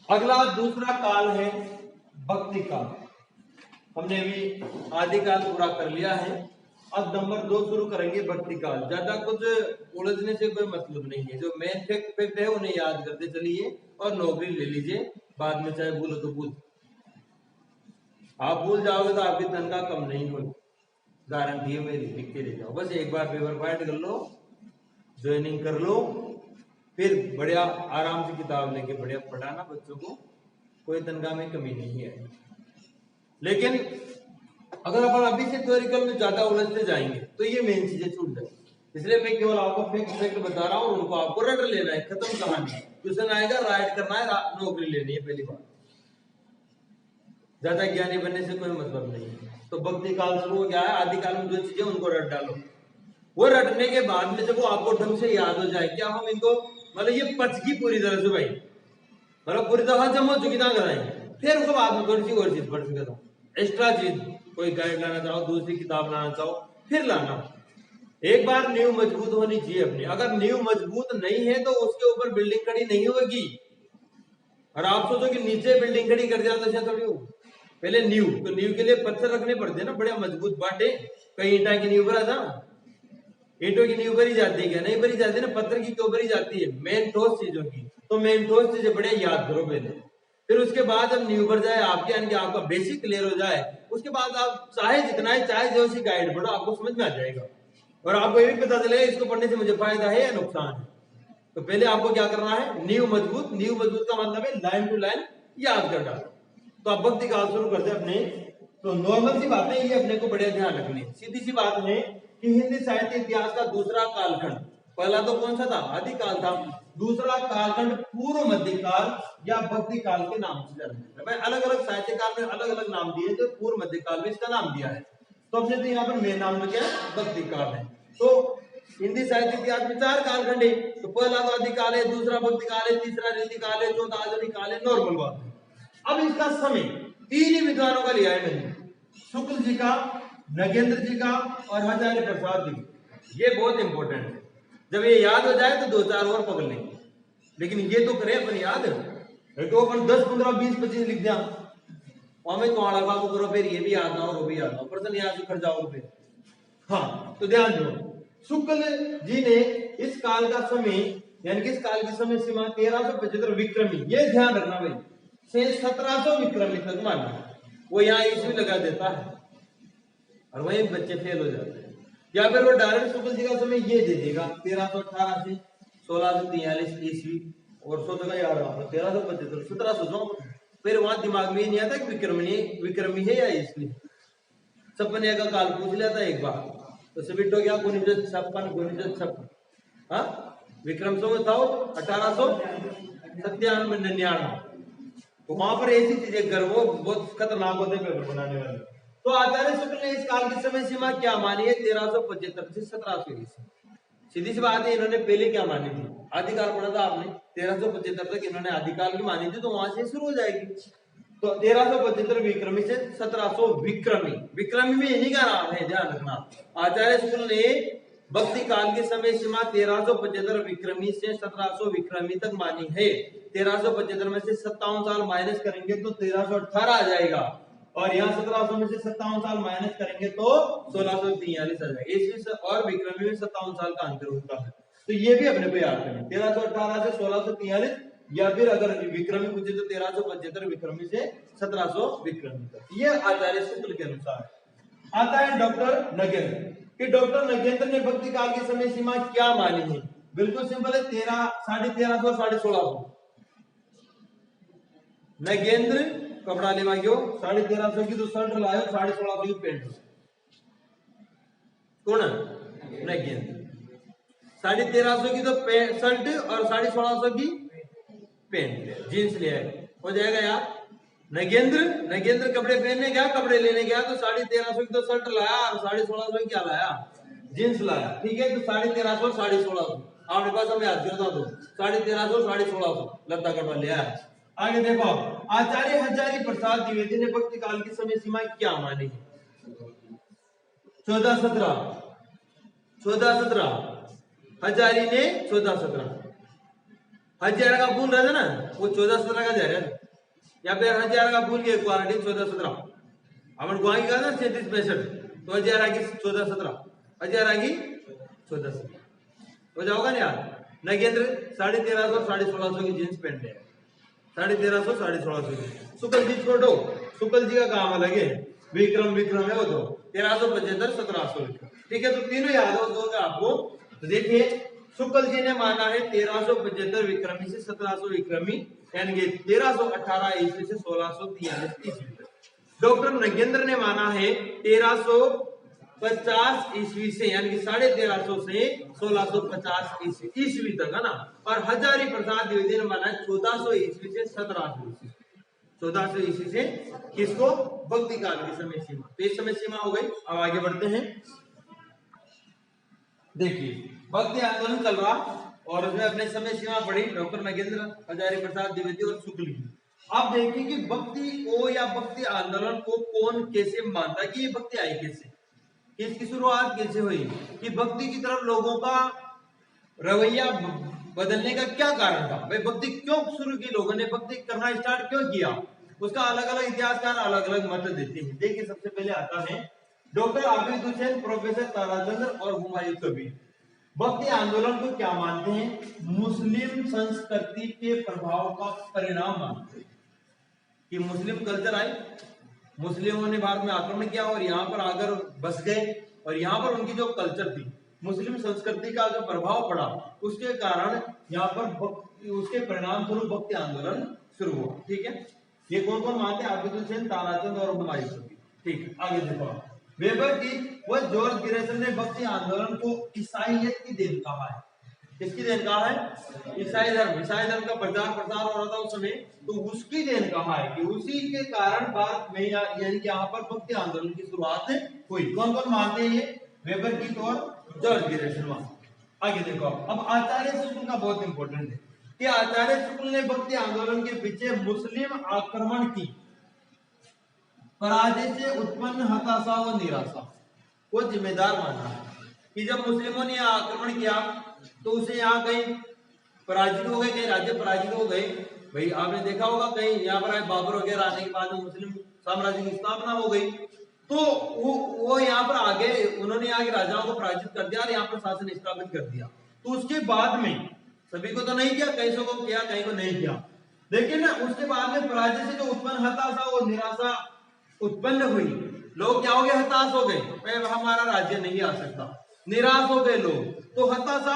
अगला दूसरा काल है भक्ति काल। हमने अभी आदिकाल पूरा कर लिया है। अब नंबर 2 शुरू करेंगे भक्ति काल। ज्यादा कुछ उलझने से कोई मतलब नहीं है। जो मेन फैक्ट है उन्हें याद करते चलिए और नौकरी ले लीजिए। बाद में चाहे भूलो तो भूल, आप भूल जाओगे तो आपकी तनख्वाह कम नहीं होगी, गारंटी है मेरी। लिखते रह जाओ, बस एक बार पेपर फाइट कर लो, ज्वाइनिंग कर लो, फिर बढ़िया आराम से किताब लेके बढ़िया पढ़ाना बच्चों को, कोई तनख्वाह में कमी नहीं है। लेकिन अगर अपन अभी से थ्योरिकल में ज्यादा उलझते जाएंगे तो ये मेन चीजें छूट जाएंगी। इसलिए मैं केवल आपको फैक्ट बता रहा हूँ, उनको आपको रट लेना है, खत्म कहानी। ट्यूशन आएगा, राइट करना है, नौकरी लेनी है, पहली बात। ज्यादा ज्ञानी बनने से कोई मतलब नहीं है। तो भक्ति काल शुरू हो गया है। आदिकाल में जो चीजें उनको रट डालो, वो रटने के बाद में जब वो आपको ढंग से याद हो जाए, क्या हम इनको मतलब ये पच की पूरी तरह से भाई, मतलब पूरी तरह जम हो चुकी ना कराएंगे, फिर उसको बाद में थोड़ी सी और चीज पढ़ सकता हूँ, एक्स्ट्रा चीज, कोई गाइड लाना चाहो, दूसरी किताब लाना चाहो, फिर लाना। एक बार नींव मजबूत होनी चाहिए अपनी। अगर नींव मजबूत नहीं है तो उसके ऊपर बिल्डिंग खड़ी नहीं होगी। और आप सोचो कि नीचे बिल्डिंग खड़ी कर दिया तो ऐसा थोड़ी होगी। पहले नींव, तो नींव के लिए पत्थर रखने पड़ते हैं ना, बड़े मजबूत बाटे। कहीं ईंटा की नींव पर आता, ईंटों की नींव भरी जाती है क्या? नहीं भरी जाती ना, पत्थर की क्यों भरी जाती है? मेन ठोस चीजों की। तो मेन ठोस चीजें बढ़िया याद करो पहले, फिर उसके बाद जब नींव भर जाए आपके, यानी कि आपका बेसिक क्लियर हो जाए, उसके बाद आप चाहे जितना है, चाहे जो सी गाइड पढ़ो, आपको समझ में आ जाएगा। और आपको ये भी पता चलेगा इसको पढ़ने से मुझे फायदा है या नुकसान है। तो पहले आपको क्या करना है, नींव मजबूत। नींव मजबूत का मतलब है लाइन टू लाइन याद कर डालो। तो अब भक्ति काल शुरू करते हैं अपने। तो नॉर्मल सी बातें ये अपने को बड़े ध्यान रखनी है। सीधी सी बात है कि हिंदी साहित्य इतिहास का दूसरा कालखंड, पहला तो कौन सा था? आदिकाल था। दूसरा कालखंड पूर्व मध्यकाल या भक्ति काल के नाम से जाना जाता है। अलग अलग साहित्यकार ने अलग अलग नाम दिए, तो पूर्व मध्यकाल में इसका नाम दिया है। तो अपने तो यहाँ पर मेन नाम तो क्या है? भक्ति काल है। तो हिंदी साहित्य इतिहास में 4 कालखंड है। तो पहला तो आदिकाल है, दूसरा भक्ति काल है, तीसरा रीति काल है, चौथा आधुनिक काल है। नॉर्मल बात है। अब इसका समय 3 ही विद्वानों का लिया है मैंने, शुक्ल जी का, नगेंद्र जी का और हजारी प्रसाद जी। ये बहुत इंपॉर्टेंट है। जब ये याद हो जाए तो 2-4 और पकड़ लेंगे, लेकिन ये तो करें अपन याद। तो अपन 10, 15, 20, 25 लिख दिया, हमें तो आड़ा बाबू करो, फिर ये भी याद ना हो, वो भी याद ना हो, प्रश्न याद कर जाओगे फिर। हाँ, तो ध्यान दो, शुक्ल जी ने इस काल का समय, यानी कि इस काल की समय सीमा 1375 विक्रमी, ये ध्यान रखना भाई, से 1700 विक्रमी तक मानना। वो यहाँ ईस्वी लगा देता है और वही बच्चे फेल हो जाते हैं। या फिर वो डायरेक्ट शुक्ल जी का समय ये दे देगा 1318 से 1643 ईस्वी, और सोचेगा यार 1375 1700, फिर वहां दिमाग में नहीं आता कि विक्रमी है या ईस्वी। छप्पन का काल पूछ लिया था एक बार, तो सबिट हो गया 1956। हाँ, विक्रम सो था 1897-99। तो वहां पर ऐसी चीजें कर, वो बहुत खतरनाक होते पेपर बनाने वाले। तो आचार्य शुक्ल ने इस काल की समय सीमा क्या मानी है? 1375 से 1700 ईस्वी। सीधी सी बात है, इन्होंने पहले क्या मानी थी? आदिकाल पढ़ा था आपने, 1375 तक इन्होंने आदिकाल की मानी थी, तो वहां से शुरू हो जाएगी। तो 1375 विक्रमी से 1700 विक्रमी, विक्रमी में इन्हीं का नाम है, ध्यान रखना। आचार्य शुक्ल ने भक्ति काल की समय सीमा 1375 विक्रमी से 1700 विक्रमी तक मानी है। 1375 में से 57 साल माइनस करेंगे तो 1318 आ जाएगा, और यहाँ 1700 में से 57 साल माइनस करेंगे तो 1643 आ जाएगा। ईस्वी और विक्रमी में 57 साल का अंतर होता है। तो ये भी अपने को याद करें, 1318 से 1643, या फिर अगर विक्रमी पूछे तो 1375 विक्रमी से 1700 विक्रमी तक। ये आचार्य शुक्ल के अनुसार। आता है डॉक्टर नगेंद्र, कि डॉक्टर नगेंद्र ने भक्ति काल की समय सीमा क्या मानी है? बिल्कुल सिंपल है, 1350 1650। नगेंद्र कपड़ा ले मांगो 1350 की तो शर्ट लायो, 1650 की पेंट। कौन? नगेंद्र। 1350 की तो शर्ट और 1650 की पेंट, जींस ले आए, हो जाएगा यार। नगेंद्र कपड़े पहनने गया, कपड़े लेने गया, तो 1350 की तो शर्ट लाया और 1650 की क्या लाया? जींस लाया। ठीक है, तो 1350 1650 आपने पास हमें याद करता दो, 1350 1650 लत्ता कपड़ा ले आया। आगे देखो, आचार्य हजारी प्रसाद द्विवेदी ने भक्ति काल की समय सीमा क्या मानी? 1417 हजारी ने 1417। हजार का फूल रहता ना वो 14-17 का जा रहा है, या फिर हजार का फूल की क्वालिटी 14-17 अपन गुआ की ना 37-65 तो हजार आगे 14-17 हजार आगे 14-17 हो जाओगा ना यार। नगेंद्र 1350 1650 की जींस पहन ले 1350 1650 की। शुक्ल जी छोड़ो, शुक्ल जी का काम अलग है, विक्रम है वो तो 1375 1700। ठीक है, तो तीनों याद हो आपको। तो देखिए शुक्ल जी ने माना है 1375 विक्रमी से 1700 विक्रमी, यानी 1318 ईस्वी से 1643 ईस्वी तक। डॉक्टर नगेंद्र ने माना है 1350 ईस्वी से, यानी कि 1350 से 1650 ईस्वी तक, है ना। और हजारी प्रसाद द्विवेदी ने माना है 1400 ईस्वी से 1700 ईस्वी, 1400 ईस्वी से किसको, भक्ति काल की समय सीमा। तो ये समय सीमा हो गई। अब आगे बढ़ते हैं। देखिए भक्ति आंदोलन चल रहा और उसमें अपने समय सीमा पड़ी डॉक्टर नगेंद्र, हजारी प्रसाद द्विवेदी और शुक्ल की। अब देखिए कि भक्ति को या भक्ति आंदोलन को कौन कैसे मानता है कि ये भक्ति आई कैसे, इसकी शुरुआत कैसे हुई, कि भक्ति की तरफ लोगों का रवैया बदलने का क्या कारण था। भाई भक्ति क्यों शुरू की, लोगों ने भक्ति करना स्टार्ट क्यों किया, उसका अलग अलग इतिहासकार अलग अलग मत देते हैं। देखिए सबसे पहले आता है डॉक्टर आबिद हुसैन, प्रोफेसर ताराचंद्र और हुमायूं कबीर। भक्ति आंदोलन को क्या मानते हैं, मुस्लिम संस्कृति के प्रभाव का परिणाम मानते हैं, कि मुस्लिम कल्चर आए, मुस्लिमों ने भारत में आक्रमण किया और यहाँ पर आकर बस गए, और यहाँ पर उनकी जो कल्चर थी, मुस्लिम संस्कृति का जो प्रभाव पड़ा, उसके कारण यहाँ पर उसके परिणाम स्वरूप भक्ति आंदोलन शुरू हुआ। ठीक है, ये कौन कौन मानते हैं, आबिद हुसैन, ताराचंद और हुमायूं कबीर। ठीक है, आगे देखो। वेबर की व जॉर्ज गिरेसन ने भक्ति आंदोलन को ईसाइयत की देन कहा है। किसकी देन कहा है, ईसाई धर्म का प्रचार प्रसार हो रहा था उस समय, तो उसकी देन कहा है कि उसी के कारण भारत में यानी कि यहाँ पर भक्ति आंदोलन की शुरुआत हुई। कौन कौन मानते हैं ये, वेबर की और जॉर्ज गिरेसन। आगे देखो। अब आचार्य शुक्ल का बहुत इंपॉर्टेंट है कि आचार्य शुक्ल ने भक्ति आंदोलन के पीछे मुस्लिम आक्रमण की पराजय से उत्पन्न हताशा और निराशा को जिम्मेदार माना है, कि जब मुस्लिमों ने आक्रमण किया तो उसे यहाँ कहीं पराजित हो गए, कहीं राज्य पराजित हो गए। भाई आपने देखा होगा कहीं यहाँ पर बाबर वगैरह आने के बाद मुस्लिम साम्राज्य की स्थापना हो गई, तो वो यहाँ पर आगे उन्होंने यहाँ के राजाओं को पराजित कर दिया और यहाँ पर शासन स्थापित कर दिया। तो उसके बाद में सभी को तो नहीं किया, कई को किया, कई को नहीं किया, लेकिन ना उसके बाद में पराजय से जो उत्पन्न हताशा और निराशा उत्पन्न हुई, लोग क्या हो गए, हताश हो गए, हमारा राज्य नहीं आ सकता, निराश हो गए लोग। तो हताश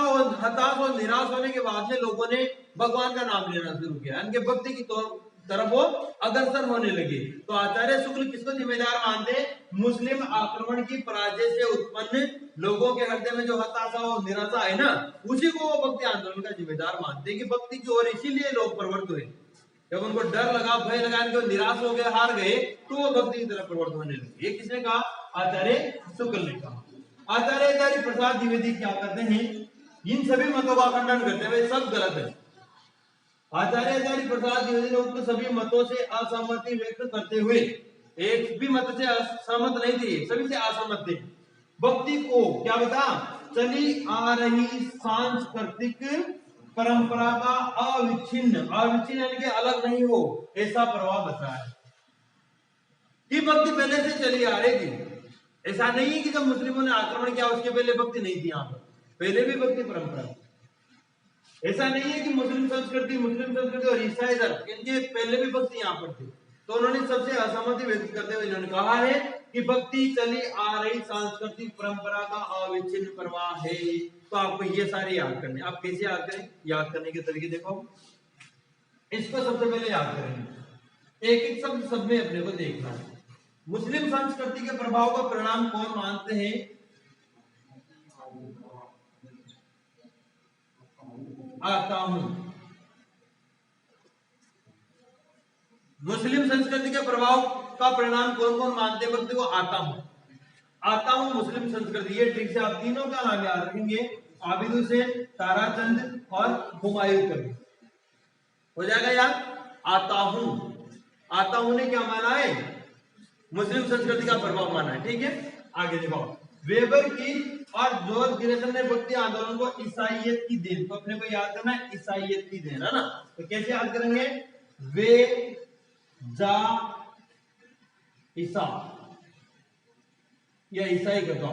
और निराश होने के बाद में लोगों ने भगवान का नाम लेना शुरू किया, यानी कि भक्ति की तरफ वो अग्रसर होने लगे। तो आचार्य शुक्ल किसको जिम्मेदार मानते हैं, मुस्लिम आक्रमण की पराजय से उत्पन्न लोगों के हृदय में जो हताशा और निराशा है ना, उसी को वो भक्ति आंदोलन का जिम्मेदार मानते हैं, कि भक्ति की ओर इसीलिए लोग प्रवृत्त हुए। जब उनको डर लगा, भय लगा, इनको निराश हो गए, हार गए, तो वो भक्ति की तरफ प्रवृत्त होने लगे। ये किसने कहा, आचार्य शुक्ल ने कहा। आचार्य प्रसाद द्विवेदी क्या करते हैं, इन सभी मतों का खंडन करते हैं, सब गलत है। आचार्य प्रसाद द्विवेदी ने उक्त सभी मतों से असहमति व्यक्त करते हुए, एक भी मत से असहमत नहीं थे, सभी से असहमत थे। भक्ति को क्या बता, चली आ रही सांस्कृतिक परंपरा का अविच्छिन्न यानी कि अलग नहीं हो, ऐसा प्रभाव बताया है। कि भक्ति पहले से चली आ रही थी, ऐसा नहीं है कि जब मुस्लिमों ने आक्रमण किया उसके पहले भक्ति नहीं थी, यहाँ पर पहले भी भक्ति परंपरा। ऐसा नहीं है कि मुस्लिम संस्कृति और ईसाई धर्म इनके पहले भी भक्ति यहाँ पर थी। तो उन्होंने सबसे असहमति व्यक्त करते हुए इन्होंने कहा है कि भक्ति चली आ रही सांस्कृतिक परंपरा का अविच्छिन्न प्रवाह है। तो आपको ये सारे याद करने, आप कैसे याद करें, याद करने के तरीके देखो। इसको सबसे पहले याद करेंगे, एक एक शब्द सब में अपने को देखना है। मुस्लिम संस्कृति के प्रभाव का परिणाम कौन मानते हैं, आता हूं। मुस्लिम संस्कृति के प्रभाव का परिणाम कौन कौन मानते हैं, भक्ति को आता हूं मुस्लिम संस्कृति। ये ट्रिक से आप तीनों का नाम याद रखेंगे, आबिद हुसैन, ताराचंद और हुमायूं कबीर। हो जाएगा याद, आता हूं ने क्या माना है, मुस्लिम संस्कृति का प्रभाव माना है। ठीक है, आगे देखो। वेबर की और जॉर्ज गिरेसन ने भक्ति आंदोलन को ईसाइयत की देन, तो अपने को याद करना है ईसाइयत की देन, है ना। तो कैसे याद करेंगे, वे जा ईसा या ईसाई का तो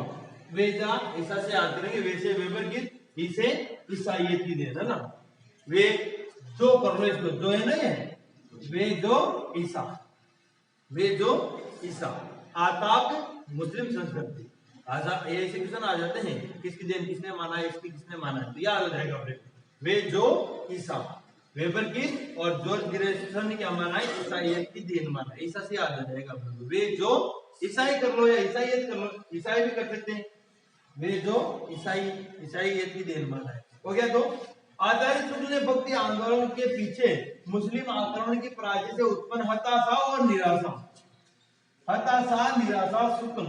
वे जा ईसा से याद करेंगे, वे से वेबर की, इसे ईसाइयत की देन, है ना। वे जो कर लो इसको, जो है ना ये, वे जो ईसा, वे जो ईसा आताप मुस्लिम संस्कृति, ये ऐसे क्वेश्चन आ जाते हैं, किसकी देन किसने माना है, इसकी किसने माना है, तो याद हो जाएगा अपने। वे जो ईसा, वेबर की और जॉर्ज गिरेसन ने क्या माना है, ईसाइयत की देन माना है, ईसा से याद हो जाएगा अपने। वे जो ईसाई कर लो या ईसाइयत कर लो, ईसाई भी कर सकते हैं, वे जो ईसाइयत की देन माना है, हो गया। तो आचार्य शुक्ल ने भक्ति आंदोलन के पीछे मुस्लिम आक्रमण की पराजय से उत्पन्न हताशा और निराशा, हताशा निराशा शुक्ल,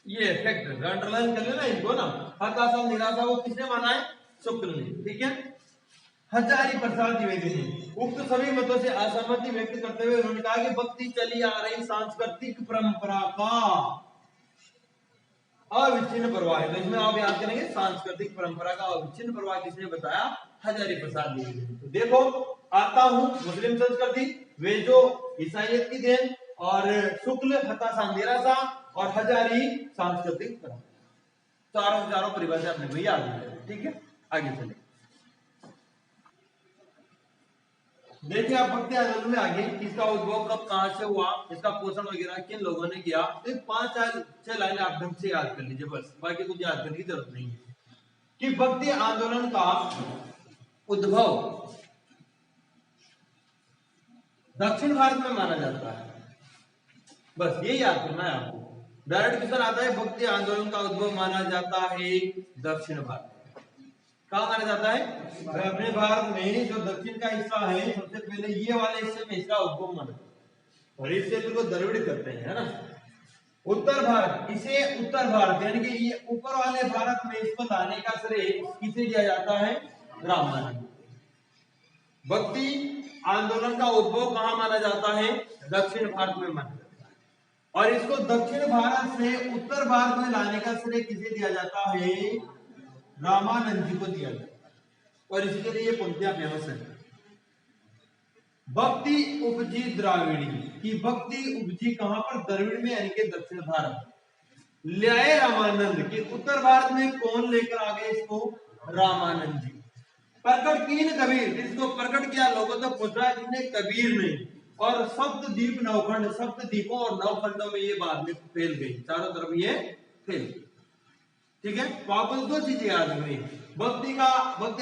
ये इफेक्ट अंडरलाइन कर लेना इनको ना, हताशा निराशा को किसने माना है, शुक्ल ने, ठीक है। हजारी प्रसाद द्विवेदी ने उक्त सभी मतों से असहमति व्यक्त करते हुए उन्होंने कहा कि भक्ति चली आ रही सांस्कृतिक परंपरा का अविच्छिन्न प्रवाह है। तो इसमें आप याद करेंगे सांस्कृतिक परंपरा का अविच्छिन्न प्रवाह किसने बताया, हजारी प्रसाद द्विवेदी। तो देखो आता हूं मुस्लिम संस्कृति, वे जो ईसाइयत की देन, और शुक्ल हताशा निराशा, और हजारी सांस्कृतिक परंपरा, चारों परिभाषा अपने भैया याद, ठीक है। आगे चले, देखिए आप भक्ति आंदोलन में आगे इसका उद्भव कब कहां से हुआ, इसका पोषण वगैरह किन लोगों ने किया, तो 5-6 लाइनें आप ढंग से याद कर लीजिए, बस बाकी कुछ याद करने की जरूरत नहीं है। कि भक्ति आंदोलन का उद्भव दक्षिण भारत में माना जाता है, बस ये याद करना है आपको। डायरेक्ट क्वेश्चन आता है, भक्ति आंदोलन का उद्भव माना जाता है दक्षिण भारत, कहा माना जाता है, अपने भारत में जो दक्षिण का हिस्सा है, सबसे पहले ये वाले हिस्से में इसका उद्भव माना, और इस क्षेत्र को द्रविड़ करते हैं, है ना। उत्तर भारत, इसे उत्तर भारत यानी कि ये ऊपर वाले भारत में इसको लाने का श्रेय किसे दिया जाता है, रामानंद। भक्ति आंदोलन का उद्भव कहां माना जाता है, दक्षिण भारत में माना जाता है, और इसको दक्षिण भारत से उत्तर भारत में लाने का श्रेय किसे दिया जाता है, रामानंद जी को दिया जाता है। और इसके लिए ये पंक्तियां फेमस है, भक्ति उपजी द्राविड़ी, की भक्ति उपजी कहां पर, द्रविड़ में यानी कि दक्षिण भारत। ल्याए रामानंद, की उत्तर भारत में कौन लेकर आ गए इसको, रामानंद जी। प्रकट कीन कबीर, इसको प्रकट किया लोगों तक पहुंचा किसने, कबीर ने। और सप्तद्वीप नवखंड, सप्तद्वीपों और नवखंडों में ये बाद में फैल गई, चारों तरफ ये फैल गई, ठीक है। तो आपको 2 चीजें याद रखनी, भक्ति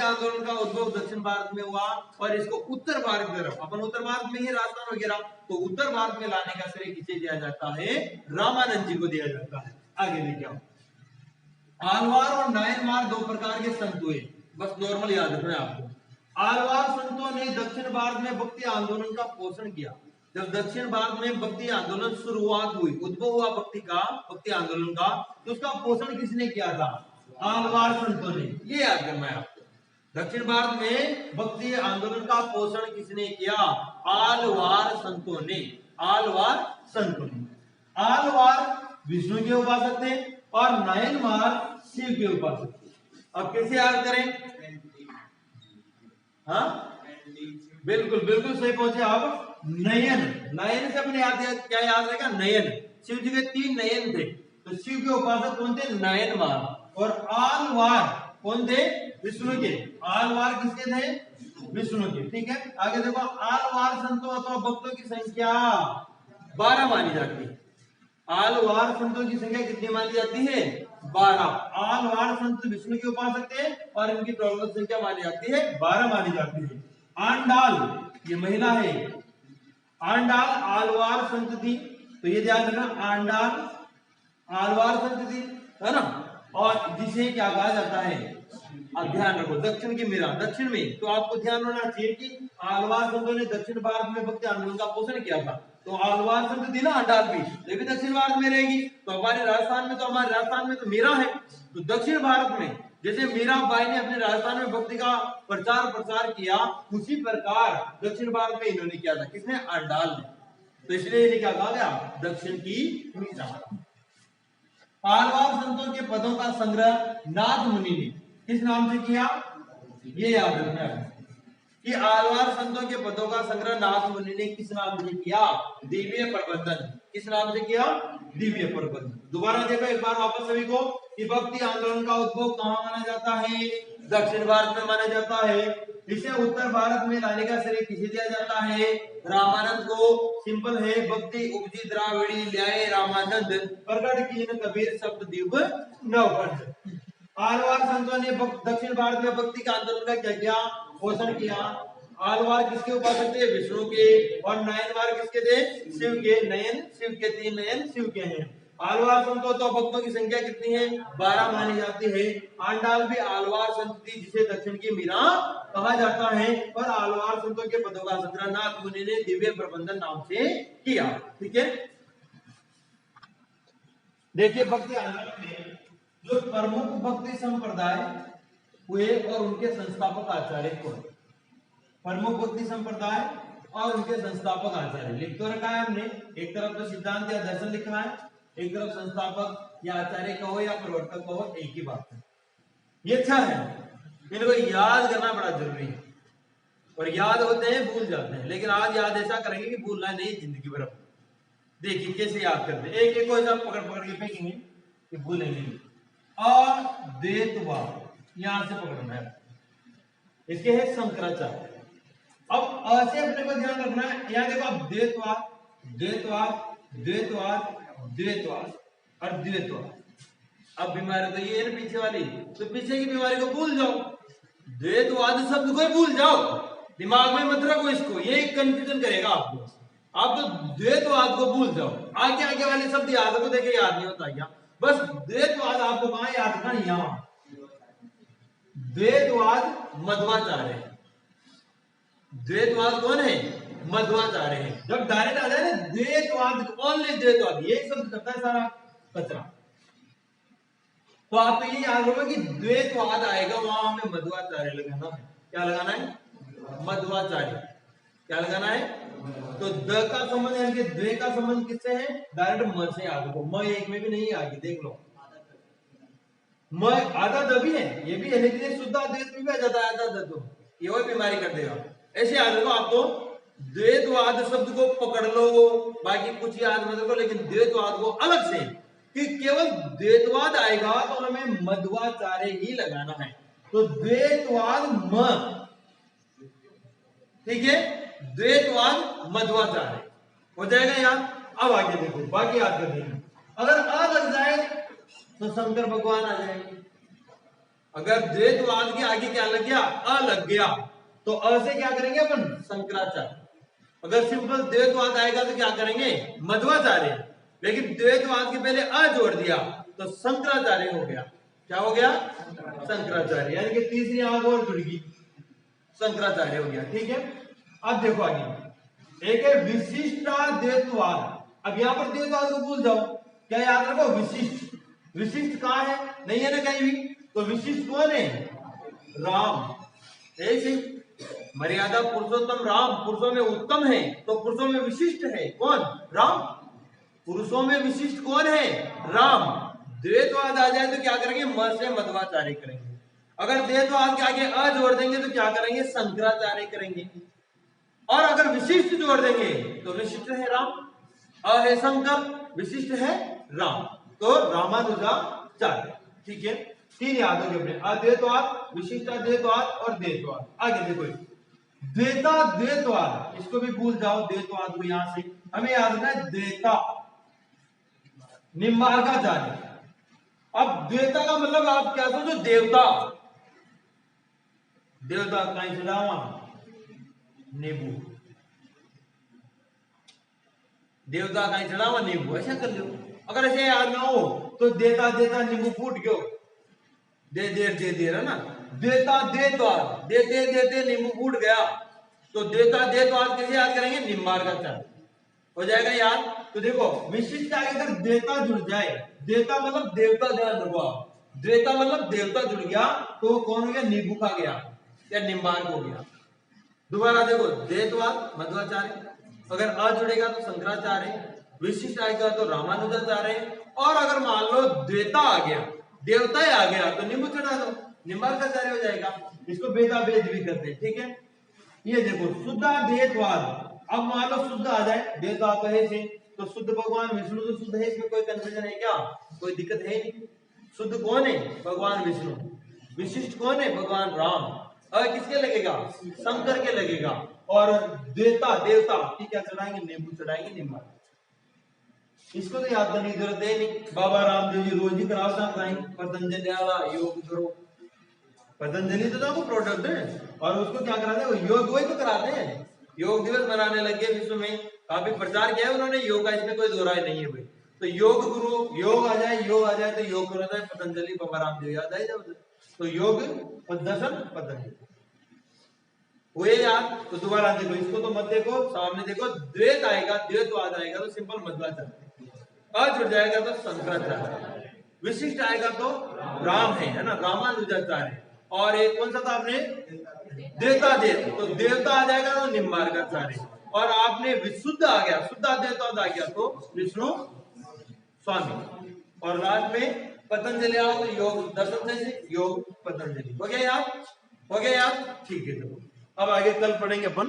आंदोलन का उद्भव दक्षिण भारत में हुआ, और इसको उत्तर भारत की तरफ, अपन उत्तर भारत में ही राजस्थान वगैरह, तो उत्तर भारत में लाने का श्रेय किसे दिया जाता है, रामानंद जी को दिया जाता है। आगे देखिए, आलवार और नायनमार 2 प्रकार के संत हुए, बस नॉर्मल याद रखना है आपको। आलवार संतों ने दक्षिण भारत में भक्ति आंदोलन का पोषण किया। जब दक्षिण भारत में भक्ति आंदोलन शुरुआत हुई, उद्भव हुआ भक्ति आंदोलन का, तो उसका पोषण किसने किया था, आलवार संतों ने, ये याद करना है आपको। दक्षिण भारत में भक्ति आंदोलन का पोषण किसने किया, आलवार संतों ने, आलवार संतों ने। आलवार विष्णु के उपासक थे और नायनमार शिव के उपासक थे। अब कैसे याद करें, हाँ बिल्कुल बिल्कुल सही पहुंचे आप। नयन, नयन से अपने याद क्या याद रहेगा, नयन, शिव जी के 3 नयन थे, तो शिव के उपासक कौन थे, नयनमार। और आलवार कौन थे, विष्णु के, आलवार किसके थे, विष्णु के, ठीक है। आगे देखो, आलवार संतों अथवा भक्तों की संख्या 12 मानी जाती है। आलवार संतों की संख्या कितनी मानी जाती है, 12। आलवार संत विष्णु के उपासक थे और इनकी टोटल संख्या मानी जाती है 12 मानी जाती है। आंडाल, ये महिला है, आंडाल आलवार संत थी, तो ये ध्यान रखना, आंडाल आलवार संत थी, है ना। और जिसे क्या कहा जाता है, अब ध्यान रखो, दक्षिण की मीरा, दक्षिण में, तो आपको ध्यान होना चाहिए कि आलवार संतों ने दक्षिण भारत में भक्ति आंदोलन का पोषण किया था। तो आलवार संत थी ना आंडाल भी, ये भी दक्षिण भारत में रहेगी, तो हमारे राजस्थान में तो मीरा है, तो दक्षिण भारत में जैसे मीराबाई ने अपने राजस्थान में भक्ति का प्रचार प्रसार किया, उसी प्रकार दक्षिण भारत में इन्होंने किया था, किसने, आंडाल ने। तो इसलिए इन्हें क्या कहा गया, दक्षिण की मीरा। आलवार संतों के पदों का संग्रह नाथ मुनि ने किस नाम से किया? ये याद रखना है कि आलवार संतों के पदों का संग्रह नाथ मुनि ने किस नाम से किया? दिव्य प्रबंधन। किस नाम से किया? दिव्य प्रबंधन। दोबारा देखो एक बार वापस सभी को कि भक्ति आंदोलन का उद्भव कहाँ माना जाता है? दक्षिण भारत में माना जाता है। इसे उत्तर भारत में लाने का श्रेय किसे दिया जाता है? रामानंद को। सिंपल है, भक्ति उपजी द्राविड़ी ल्याए रामानंद, प्रकट कीन कबीर शब्द दिव्य नवखंड। आलवार संतों ने दक्षिण भारत में भक्ति का आंदोलन का क्या किया? पोषण किया। आलवार किसके उपासक थे? विष्णु के। और नयनवार किसके थे? शिव के। नयन शिव के, 3 नयन शिव के हैं। आलवार संतों तो भक्तों की संख्या कितनी है? 12 मानी जाती है। आंडाल भी आलवार संत थी जिसे दक्षिण की मीरा कहा जाता है। और आलवार संतों के पदों का संग्रह नाथ मुनि ने दिव्य प्रबंधन नाम से किया। ठीक है, देखिए भक्ति आंदोलन में जो प्रमुख भक्ति संप्रदाय हुए और उनके संस्थापक आचार्य कौन? प्रमुख भक्ति संप्रदाय और उनके संस्थापक आचार्य लिख तो रखा है हमने। एक तरफ तो सिद्धांत या दर्शन लिखना है, एक तरफ संस्थापक या आचार्य कहो या प्रवर्तक कहो, एक ही बात है। ये अच्छा है, इनको याद करना बड़ा जरूरी है। और याद होते हैं भूल जाते हैं, लेकिन आज याद ऐसा करेंगे कि भूलना नहीं जिंदगी भर। देखिए कैसे याद करते हैं, एक एक को ऐसा पकड़ पकड़ के फेंकेंगे कि भूलेंगे नहीं। अद्वैतवाद यहां से पकड़ना है, इसके है शंकराचार्य। अब ऐसे अपने को ध्यान रखना है, यहां देखो अब द्वैतवाद, द्वैतवाद, द्वैतवाद, द्वैतवाद और द्वैतवाद। अब बीमारी तो ये है पीछे वाली, तो पीछे की बीमारी को भूल जाओ, द्वैतवाद शब्द को भूल जाओ, दिमाग में मत रखो इसको, ये कंफ्यूजन करेगा आपको। आप तो द्वैतवाद को भूल जाओ, आगे आगे वाले शब्द याद को देखे याद नहीं होता क्या? बस द्वैतवाद आपको कहां याद रखना? यहां द्वैतवाद मध्वाचार्य। द्वैतवाद कौन है? मध्वाचार्य है। जब डायरेक्ट आ जाए ना द्वैतवाद, ओनली द्वैतवाद, ये शब्द करता है सारा कचरा। तो आप तो ये याद रखो कि द्वैतवाद आएगा वहां हमें मध्वाचार्य लगाना है। क्या लगाना है? मध्वाचार्य। क्या लगाना है? तो द का संबंध यानी कि द्वे का संबंध किससे है? डायरेक्ट म से याद रखो। म एक में भी नहीं आगे देख लो, म आधा द भी है, ये भी है, लेकिन ये शुद्ध अद्वैत में भी आ जाता है आधा द, तो ये और बीमारी कर देगा। ऐसे याद रखो आप तो द्वैतवाद शब्द को पकड़ लो, बाकी कुछ याद मत रखो, लेकिन द्वैतवाद को अलग से कि केवल द्वैतवाद आएगा तो हमें मध्वाचार्य ही लगाना है। तो द्वैतवाद म, ठीक है, द्वैतवाद मध्वाचार्य हो जाएगा याद। अब आगे देखो, बाकी याद कर देंगे। अगर अ लग जाए तो शंकर भगवान आ जाएंगे। अगर द्वैतवाद के आगे क्या लग गया? अ लग गया, तो अ से क्या करेंगे अपन? शंकराचार्य। अगर सिंपल द्वैतवाद आएगा तो क्या करेंगे? मध्वाचार्य। लेकिन द्वैतवाद के पहले अ जोड़ दिया तो शंकराचार्य हो गया। क्या हो गया? शंकराचार्य, यानी कि तीसरी आंख और जुड़ गई, शंकराचार्य हो गया। ठीक है, अब देखो आगे एक है विशिष्टाद्वैतवाद। अब यहां पर द्वैतवाद को भूल जाओ, क्या याद रखो? विशिष्ट। विशिष्ट कहां है? नहीं है ना कहीं भी, तो विशिष्ट कौन है? राम। ऐसे मर्यादा पुरुषोत्तम राम, पुरुषों में उत्तम है तो पुरुषों में विशिष्ट है कौन? राम। पुरुषों में विशिष्ट कौन है? राम। द्वैतवाद आ जाए तो क्या करेंगे? म से मध्वाचार्य करेंगे। अगर द्वैतवाद के आगे अ जोड़ देंगे तो क्या करेंगे? शंकराचार्य करेंगे। और अगर विशिष्ट जोड़ देंगे तो विशिष्ट है राम, अ है शंकर, विशिष्ट है राम, तो रामानुजाचार्य। ठीक है, 3 याद हो गए, अद्वैतवाद, विशिष्टाद्वैतवाद और द्वैतवाद। आगे देखो द्वैता द्वैतवाद, इसको भी भूल जाओ द्वैतवाद को, यहां से हमें याद रखना है द्वैता निम्बार्काचार्य। अब द्वैता का मतलब आप क्या सोचो? देवता। देवता कहीं चढ़ावा नींबू, देवता कहीं चढ़ावा नींबू, ऐसा कर लो। अगर ऐसे याद ना हो तो देता देता नींबू फूट गयो, दे देर दे देर है ना, देता देतवाद, देते देते नींबू फूट गया, तो देता देतवाद कैसे याद करेंगे? निम्बार्काचार्य हो जाएगा याद। तो देखो विशिष्ट आगे अगर देता जुड़ जाए, देता मतलब देवता, ध्यान रखो आप, देवता मतलब देवता जुड़ गया तो वो कौन हो गया? नींबू खा गया या निम्बार्क हो गया। दोबारा देखो द्वैतवाद मध्वाचार्य, अगर अ जुड़ेगा तो शंकराचार्य, विशिष्ट आएगा तो रामानुजाचार्य, और अगर मान लो द्वेता आ गया, देवता आ गया, तो निम्ब चढ़ा दो, निम्बार्काचार्य हो जाएगा। इसको भेदा भेद भी करते हैं, ठीक है। ये देखो शुद्धाद्वैतवाद, अब मान लो शुद्ध आ जाए, देवता तो है से, तो शुद्ध भगवान विष्णु तो शुद्ध है, इसमें कोई कंफ्यूजन है क्या? कोई दिक्कत है नहीं। शुद्ध कौन है? भगवान विष्णु। विशिष्ट कौन है? भगवान राम। अब किसके लगेगा? शंकर के लगेगा। और देवता देवता की क्या चढ़ाएंगे? नींबू चढ़ाएंगे, निम्बा। इसको तो याद करने की जरूरत है नहीं, बाबा रामदेव जी रोज ही करावता है, पतंजलि वाला योग करो। पतंजलि तो आपको प्रोडक्ट है, और उसको क्या कराते हैं? योग वही तो कराते हैं। योग दिवस मनाने लगे विश्व में, काफी प्रचार किया है उन्होंने योग का, इसमें कोई दो राय नहीं है भाई। तो योग गुरु, योग आ जाए तो योग कराता है पतंजलि, बाबा रामदेव याद आए जब, तो योग दर्शन पतंजलि हुए याद। तो दोबारा देखो, इसको तो मत देखो, सामने देखो, द्वैत आएगा, द्वैतवाद आएगा तो सिंपल मध्वाचार्य, जुड़ जाएगा तो शंकराचार्य, विशिष्ट आएगा तो राम है ना, रामानुजाचार्य। और एक कौन सा था आपने? देवता देव, तो देवता आ जाएगा तो निम्बार्काचार्य। और आपने विशुद्ध आ गया, शुद्ध देवता आ गया तो विष्णु स्वामी। और लास्ट में पतंजलि आओ तो योग दर्शन से योग पतंजलि। हो गया याद? हो गया याद? ठीक है। तो अब आगे कल पढ़ेंगे अपन